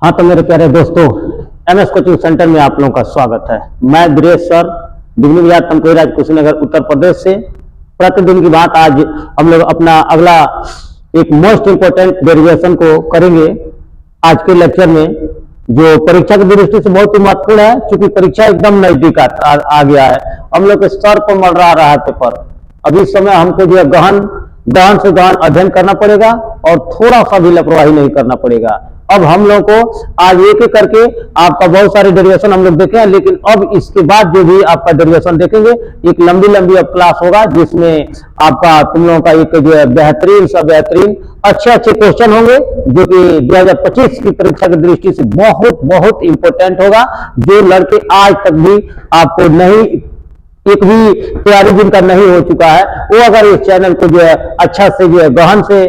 हाँ तो मेरे प्यारे दोस्तों, एमएस कोचिंग सेंटर में आप लोगों का स्वागत है। मैं गिरीश सर, डिग्री विहार तमकोई कुशीनगर उत्तर प्रदेश से। प्रतिदिन की बात आज हम लोग अपना अगला एक मोस्ट इंपोर्टेंट डेरिवेशन को करेंगे आज के लेक्चर में, जो परीक्षा की दृष्टि से बहुत ही महत्वपूर्ण है। क्योंकि परीक्षा एकदम नजदीक आ गया है, हम लोग के सर पर मंडरा रहा है पेपर। अभी इस समय हमको जो है गहन से गहन अध्ययन करना पड़ेगा और थोड़ा सा भी लापरवाही नहीं करना पड़ेगा। अब हम लोग को आज एक एक करके आपका बहुत सारे डेरिवेशन हम लोग देखे हैं, लेकिन अब इसके बाद जो भी आपका डेरिवेशन देखेंगे एक लंबी लंबी अब क्लास होगा, जिसमें आपका तुम लोगों का एक जो है बेहतरीन सा बेहतरीन अच्छे क्वेश्चन होंगे, जो कि 2025 की परीक्षा की दृष्टि से बहुत बहुत इंपॉर्टेंट होगा। जो लड़के आज तक भी आपको नहीं एक भी तैयारी जिनका नहीं हो चुका है, वो अगर इस चैनल को जो है अच्छा से जो है गहन से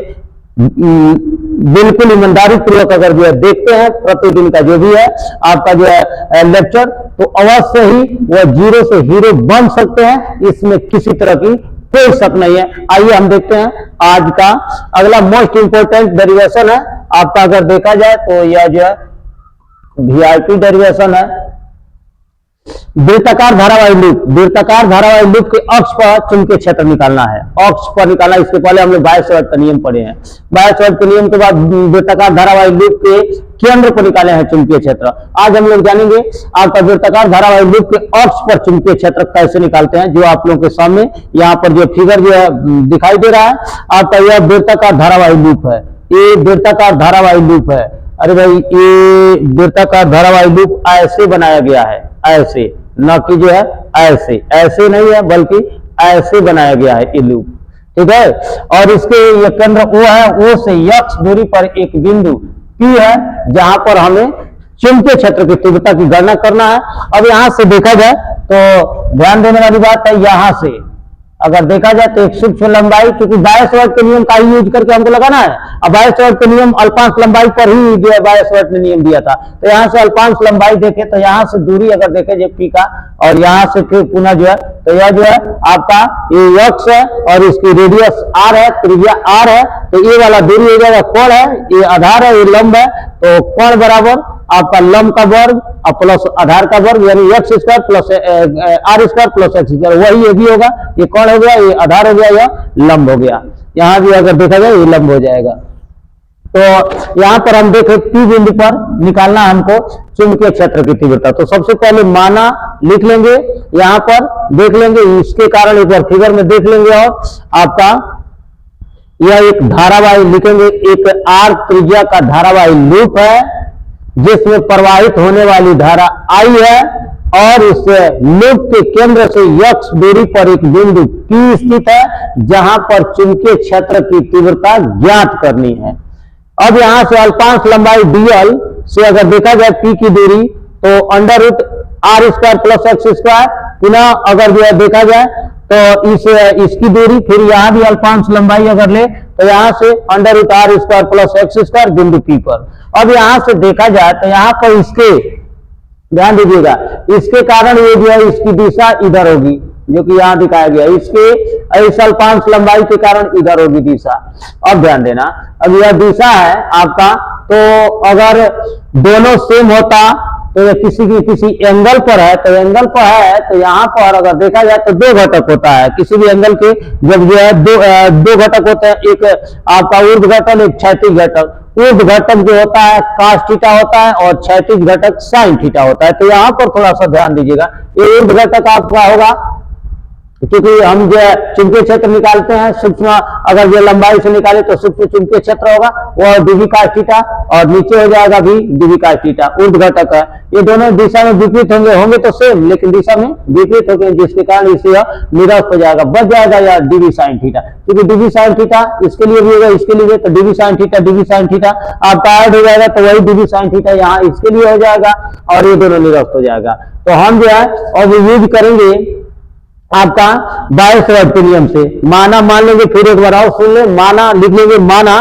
बिल्कुल ईमानदारी पूर्वक अगर जो है देखते हैं प्रतिदिन का जो भी है आपका जो है लेक्चर, तो अवश्य ही वह जीरो से हीरो बन सकते हैं। इसमें किसी तरह की कोई शक नहीं है। आइए हम देखते हैं आज का अगला मोस्ट इंपोर्टेंट डेरिवेशन है आपका। अगर देखा जाए तो यह जो है वीआईपी डेरिवेशन है। वृत्ताकार धारावाही लूप के अक्ष पर चुंबकीय क्षेत्र निकालना है। अक्ष पर निकालना, इसके पहले हमने बायस-सॉर्ट का नियम पढ़े हैं। बायस-सॉर्ट के नियम के बाद वृत्ताकार धारावाही लूप के केंद्र पर निकाले हैं चुंबकीय क्षेत्र। आज हम लोग जानेंगे आपका वृत्ताकार धारावाही लूप के अक्ष पर चुंबकीय क्षेत्र कैसे निकालते हैं। जो आप लोगों के सामने यहाँ पर जो फिगर जो है दिखाई दे रहा है आपका, यह वृत्ताकार धारावाही लूप है। ये वृत्ताकार धारावाही लूप है। अरे भाई, ये वृत्ताकार धारावाही लूप ऐसे बनाया गया है, ऐसे, न कि जो है ऐसे नहीं है, बल्कि ऐसे बनाया गया है ये लूप, ठीक है। और इसके ये केंद्र O है, O से x दूरी पर एक बिंदु P है, जहां पर हमें चुंबकीय क्षेत्र की तीव्रता की गणना करना है। अब यहां से देखा जाए तो ध्यान देने वाली बात है, यहां से अगर देखा जाए तो एक सूक्ष्म लंबाई, क्योंकि बायस-सॉर्ट के नियम का ही यूज करके हमको लगाना है। अब बायस-सॉर्ट के नियम अल्पांश लंबाई पर ही जो है बायस-सॉर्ट ने नियम दिया था, तो यहाँ से अल्पांश लंबाई देखे तो यहाँ से दूरी अगर देखे जो पी का, और यहाँ से फिर पुनः जो है तो यह जो है आपका ये x है और इसकी रेडियस r है, त्रिज्या r है, तो ये वाला दूरी हो जाएगा कोण है, ये आधार है, ये लंब है, तो कोण बराबर आपका लंब का वर्ग और प्लस आधार का वर्ग, यानी x square plus r square plus x square, वही ये भी होगा। ये कोण हो गया, ये आधार हो गया, यह लंब हो गया। यहाँ भी अगर देखा जाए ये लंब हो जाएगा। तो यहाँ पर हम देखें पी बिंदु पर निकालना हमको चुंबकीय क्षेत्र की तीव्रता। तो सबसे पहले माना लिख लेंगे, यहाँ पर देख लेंगे, इसके कारण एक बार फिगर में देख लेंगे। और आपका यह एक धारावाही लिखेंगे, एक आर त्रिज्या का धारावाही लूप है, जिसमें प्रवाहित होने वाली धारा I है, और इस लूप के केंद्र से x दूरी पर एक बिंदु P स्थित है, जहां पर चुंबकीय क्षेत्र की तीव्रता ज्ञात करनी है। अब यहां से अल्पांश लंबाई dl से अगर देखा जाए P की दूरी, तो under root r square plus x square, पुनः अगर जो है देखा जाए तो इसकी दूरी, फिर यहां भी अल्पांश लंबाई अगर ले तो यहां से under root r square plus x square बिंदु P पर। अब यहां से देखा जाए तो यहां पर इसके ध्यान दीजिएगा, इसके कारण ये जो है इसकी दिशा इधर होगी, जो कि यहां दिखाया गया। इसके इस अल्पांश लंबाई के कारण इधर होगी दिशा। अब ध्यान देना, अब यह दिशा है आपका, तो अगर दोनों सेम होता तो ये किसी एंगल पर है, तो एंगल पर है तो यहाँ पर अगर देखा जाए तो दो घटक होता है किसी भी एंगल के। जब जो है दो घटक होते हैं, एक आपका ऊर्ध्व घटक, एक क्षैतिज घटक। ऊर्ध्व घटक जो होता है cos थीटा होता है और क्षैतिज घटक sin थीटा होता है। तो यहाँ पर थोड़ा सा ध्यान दीजिएगा, ये ऊर्ध्व घटक आपका होगा, क्योंकि हम जो चुंबकीय क्षेत्र निकालते हैं सूक्ष्म, अगर जो लंबाई से निकाले तो सूक्ष्म चुंबकीय क्षेत्र होगा वह dv cos थीटा, और नीचे हो जाएगा भी dv cos थीटा। ऊर्ध्व घटक है, ये दोनों दिशा में विपरीत होंगे तो सेम, लेकिन दिशा में विपरीत होंगे, जिसके कारण इसे निरस्त हो जाएगा, बच जाएगा या dv sin थीटा। क्योंकि dv sin थीटा इसके लिए भी होगा, इसके लिए भी, तो dv sin थीटा आपका ऐड हो जाएगा, तो वही dv sin थीटा यहाँ इसके लिए हो जाएगा, और ये दोनों निरस्त हो जाएगा। तो हम जो है अब यूज करेंगे आपका बायस-सॉर्ट के नियम से। माना मान लेंगे, फिर एक बार और सुन ले, माना लिख लेंगे, माना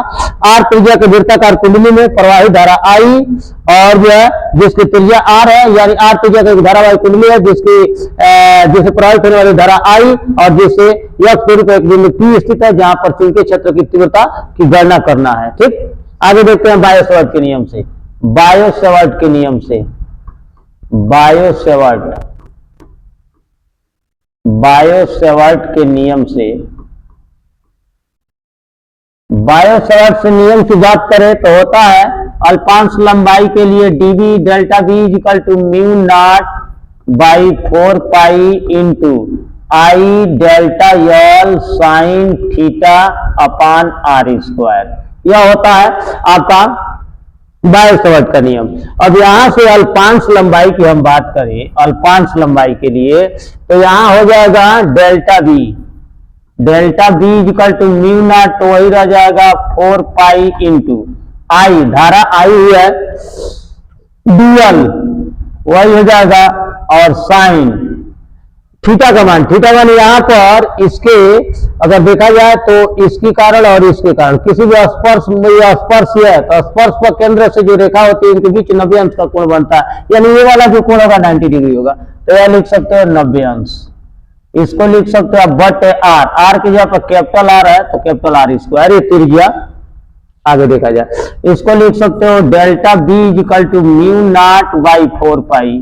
आर त्रिज्या के वृत्ताकार कुंडली में प्रवाहित धारा I, और जो है जिसकी त्रिज्या R है, यानी आर त्रिज्या का धारावाही कुंडली है जिसे प्रवाहित होने वाली धारा I, और जिससे x दूरी पर एक बिंदु P स्थित है, जहां पर चुंबकीय क्षेत्र की तीव्रता की गणना करना है। ठीक, आगे देखते हैं बायस-सॉर्ट के नियम से। बायो-सेवर्ट के नियम से, बायो-सेवर्ट के नियम से, बायो-सेवर्ट से नियम की बात करें तो होता है अल्पांश लंबाई के लिए dv delta v equal to mu not by 4 pi into I delta l sine theta upon are square. यह होता है आपका बायो-सेवर्ट का नियम। अब यहां से अल्पांश लंबाई की हम बात करें, अल्पांश लंबाई के लिए तो यहां हो जाएगा delta v equal to mu nought, तो वही रह जाएगा 4 पाई इंटू आई, धारा आई हुई है डीएल, वही हो जाएगा, और साइन थीटा का मान यहाँ पर इसके अगर देखा जाए तो इसके कारण और इसके कारण किसी भी स्पर्श में स्पर्श है तो स्पर्श पर केंद्र से जो रेखा होती है इनके बीच 90 अंश का कोण बनता है, यानी ये वाला जो कोण होगा 90 डिग्री होगा। तो यह लिख सकते हो 90 अंश, इसको लिख सकते हो बट आर की जगह पर कैपिटल आर है तो कैपिटल आर स्क्वायर, ये त्रिज्या आगे देखा जाए। इसको लिख सकते हो delta B equal to mu not by 4 pi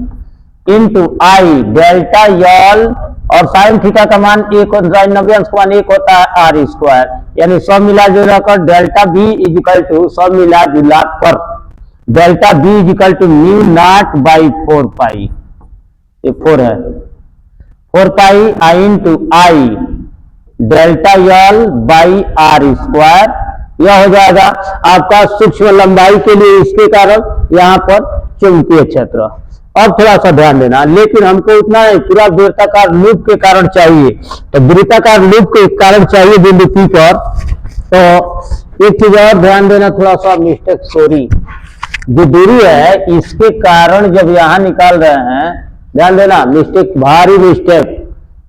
into I delta L, और साइन थीटा का मान 90 अंश का मान 1 होता है आर स्क्वायर, यानी सब मिला जुला कर डेल्टा बी इक्वल टू सब मिला जुला कर delta B equal to mu not by 4 pi, ये 4 है, 4 pi I into I delta L by R square. यह हो जाएगा आपका सूक्ष्म लंबाई के लिए, इसके कारण यहाँ पर चुंबकीय क्षेत्र। अब थोड़ा सा ध्यान देना, लेकिन हमको इतना नहीं, पूरा वृत्ताकार लूप के कारण चाहिए, तो वृत्ताकार लूप के कारण चाहिए बिंदु P पर। तो एक चीज और ध्यान देना, थोड़ा सा मिस्टेक, सॉरी, जो दूरी है इसके कारण जब यहां निकाल रहे हैं, ध्यान देना, मिस्टेक, भारी मिस्टेक,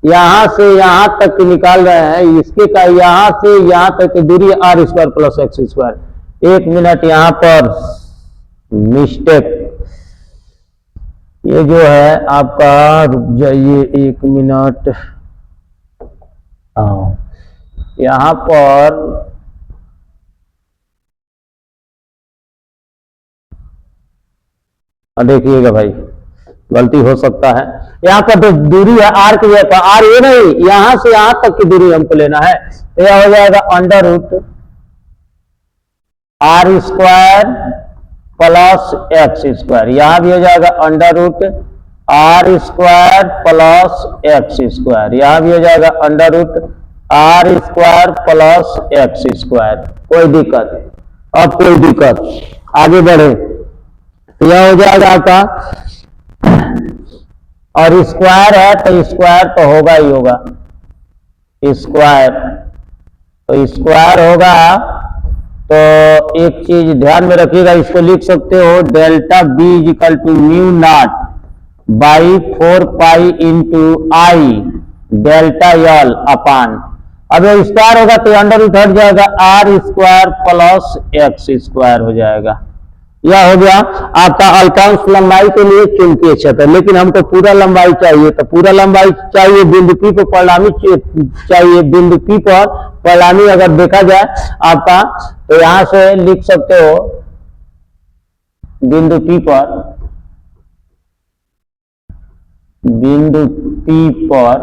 यहां से यहां तक निकाल रहे हैं, इसके का यहां से यहां तक की दूरी r square plus x square. 1 minute यहां पर मिस्टेक, ये जो है आपका, रुक जाइए 1 मिनट, यहां पर देखिएगा भाई, गलती हो सकता है, यहाँ पर तो दूरी है आर की जगह, आर ये नहीं, यहां से यहां तक की दूरी हमको लेना है, तो यह हो जाएगा under root r square plus x square, यहां भी हो जाएगा under root r square plus x square, यहां भी हो जाएगा under root r square plus x square. कोई दिक्कत? अब कोई दिक्कत, आगे बढ़े तो यह हो जाएगा आपका, और स्क्वायर है तो स्क्वायर तो होगा ही होगा, स्क्वायर तो स्क्वायर होगा। तो एक चीज ध्यान में रखिएगा, इसको लिख सकते हो delta B equal to mu not by 4 pi into I delta L upon, अब स्क्वायर होगा तो अंडर रूट हट जाएगा, R square plus x square हो जाएगा। यह हो गया आपका अल्पांश लंबाई के लिए चुंबकीय क्षेत्र। लेकिन हमको पूरा लंबाई चाहिए, तो पूरा लंबाई चाहिए बिंदु P पर परिणामी चाहिए, बिंदु P पर परिणामी अगर देखा जाए आपका, तो यहां से लिख सकते हो बिंदु P पर, बिंदु P पर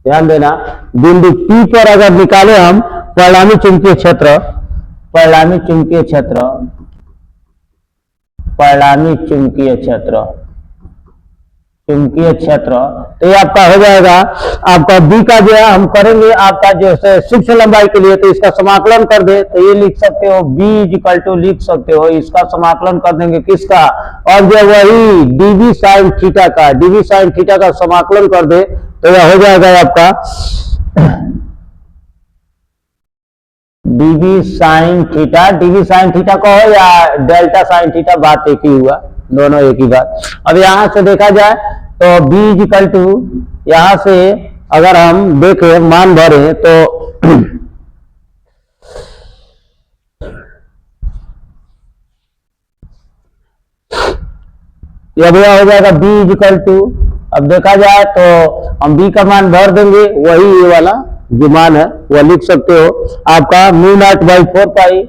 ध्यान देना, बिंदु P पर अगर निकाले हम परिणामी चुंबकीय क्षेत्र, परिणामी चुंबकीय क्षेत्र, परिणामी चुंबकीय क्षेत्र, चुंबकीय क्षेत्र, तो ये आपका हो जाएगा, आपका बी का जो है हम करेंगे आपका जैसे सूक्ष्म लंबाई के लिए, तो इसका समाकलन कर दे, तो ये लिख सकते हो बी इक्वल टू, लिख सकते हो इसका समाकलन कर देंगे किसका, और जो वही डीवी साइन थीटा का, डीवी साइन थीटा का समाकलन कर दे तो यह हो जाएगा आपका d v sine theta, d v sine theta कहो या डेल्टा साइन थीटा, बात एक ही हुआ, दोनों एक ही बात। अब यहां से देखा जाए तो b इक्वल टू, यहां से अगर हम देखें मान भरें तो यह हो जाएगा b इक्वल टू, अब देखा जाए तो हम b का मान भर देंगे, वही ये वाला जो मान है वह लिख सकते हो आपका म्यू नॉट बाई 4 पाई,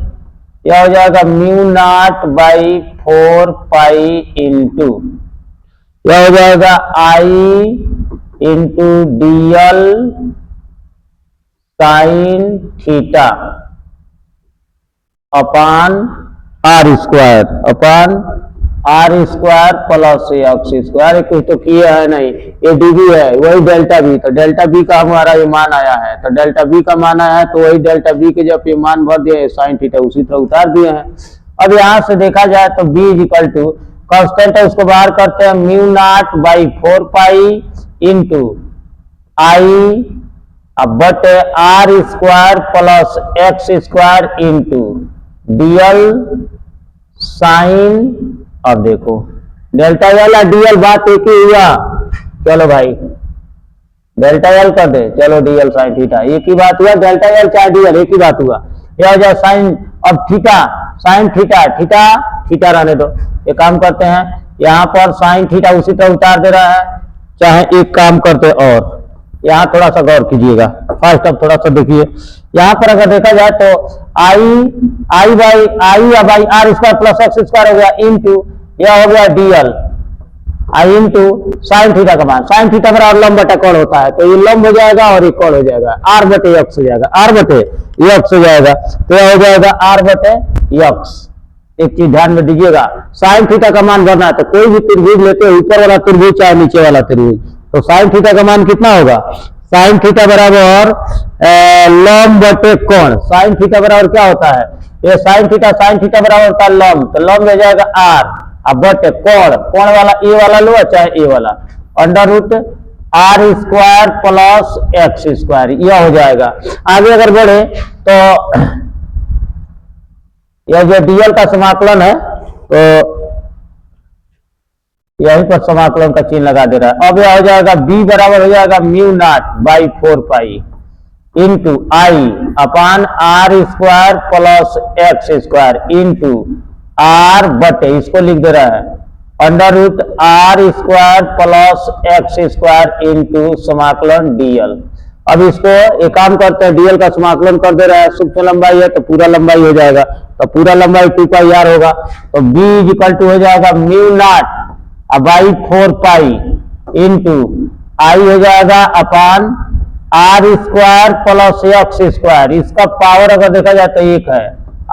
यह हो जाएगा mu not by 4 pi into, यह हो जाएगा I into DL sine theta upon are square plus x square. कुछ तो किए है नहीं, ये डीबी है, वही डेल्टा बी, तो डेल्टा बी का हमारा ये मान आया है, तो डेल्टा बी का मान आया है तो वही डेल्टा बी के जब ये मान भर दिए साइन थीटा उसी तरह उतार दिए हैं। अब यहां से देखा जाए तो B is equal to constant है, उसको बाहर करते हैं mu not by 4 pi into I but r square plus x square into DL sine. अब देखो डेल्टा एल और डीएल बात एक ही हुआ, चलो भाई डेल्टा एल कर दे, चलो डीएल साइन थीटा एक ही बात हुआ, डेल्टा एल चाहे डीएल एक ही बात हुआ। यह हो जाए साइन, अब theta sine theta theta theta रहने दो, एक काम करते हैं यहाँ पर साइन थीटा उसी तरह उतार दे रहा है, चाहे एक काम करते और यहाँ थोड़ा सा गौर कीजिएगा फर्स्ट। अब थोड़ा सा देखिए यहाँ पर अगर देखा जाए तो I by R square plus x square हो गया इंटू यह हो गया DL I into sine theta का मान, साइन थीटा बराबर लंब बटा कोण होता है, तो ये लंब हो जाएगा और ये कोण हो जाएगा, आर बटे एक्स हो जाएगा, आर बटे एक्स हो जाएगा, तो यह हो जाएगा आर बटे एक्स। एक चीज ध्यान में दीजिएगा, साइन थीटा का मान भरना है तो कोई भी त्रिभुज लेते हैं, ऊपर वाला त्रिभुज चाहे नीचे वाला त्रिभुज, तो साइन थीटा का मान कितना होगा, साइन थीटा बराबर लंब बटे कोण। साइन थीटा बराबर क्या होता है, ये साइन थीटा बराबर होता है लंब, तो लंब हो जाएगा आर, अब बटे कोण, कोण वाला ए वाला लो चाहे ए वाला, under root r square plus x square, यह हो जाएगा। आगे अगर बढ़े तो यह जो डीएल का समाकलन है तो यहीं पर समाकलन का चिन्ह लगा दे रहा है। अब यह हो जाएगा बी बराबर हो जाएगा mu not by 4 pi into I upon are square plus x square into r बटे, इसको लिख दे रहा है under root r square plus x square into समाकलन डीएल। अब इसको एक काम करते हैं, डीएल का समाकलन कर दे रहा है, सूक्ष्म लंबाई है तो पूरा लंबाई हो जाएगा, तो पूरा लंबाई 2 पाई आर होगा, तो बी इज इक्वल टू हो जाएगा mu not by 4 pi into I हो जाएगा upon are square plus x square, इसका पावर अगर देखा जाए तो 1 है,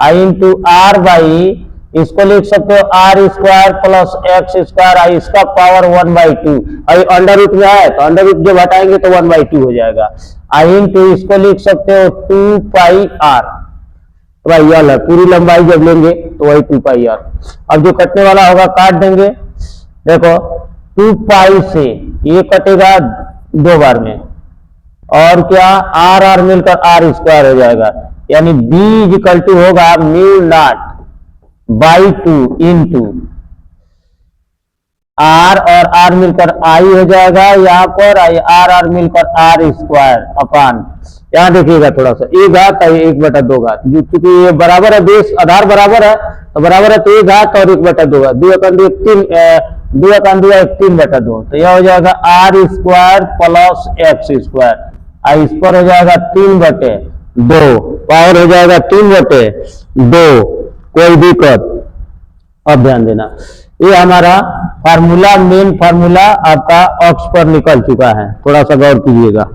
आई इंटू आर बाई, इसको लिख सकते हो R square plus x square, I इसका पावर 1/2, आई अंडर रूट में है तो अंडर रूट जब हटाएंगे तो 1/2 हो जाएगा, आई इंटू इसको लिख सकते हो 2 पाई आर, तो भाई यल है, पूरी लंबाई जब लेंगे तो वही 2 पाई आर। अब जो कटने वाला होगा काट देंगे, देखो 2 पाई से ये कटेगा 2 बार में, और क्या आर आर मिलकर आर स्क्वायर हो जाएगा, यानी बी इज इक्वल टू होगा mu not by 2 into r और आर मिलकर आई हो जाएगा, यहाँ पर आर आर मिलकर आर स्क्वायर अपान, यहाँ देखिएगा थोड़ा सा 1 घात 1/2 घात, क्योंकि ये बराबर है, बेस आधार बराबर है तो बराबर है, तो 1 घात और 1/2 घात, 2 1 3/2, तो यह हो जाएगा R square plus x square, I इस पर हो जाएगा 3/2, पावर हो जाएगा 3/2, कोई दिक्कत। अब ध्यान देना, ये हमारा फार्मूला, मेन फार्मूला आपका अक्ष पर निकल चुका है, थोड़ा सा गौर कीजिएगा।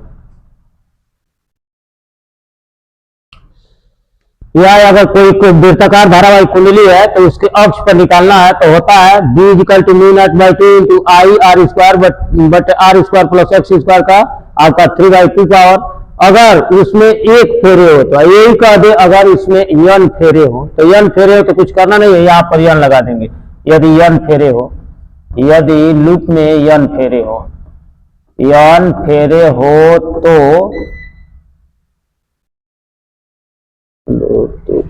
या अगर कोई वृत्ताकार धारावाहिक कुंडली है तो उसके अक्ष पर निकालना है तो होता है B equal to mu not by 2 into I r square but r square plus x square का आपका 3/2 पावर। अगर उसमें एक फेरे हो तो यही कह दे, अगर इसमें n फेरे हो तो n फेरे हो तो कुछ करना नहीं है, यहाँ पर n लगा देंगे। यदि n फेरे हो, यदि लूप में n फेरे हो, n फेरे हो तो 2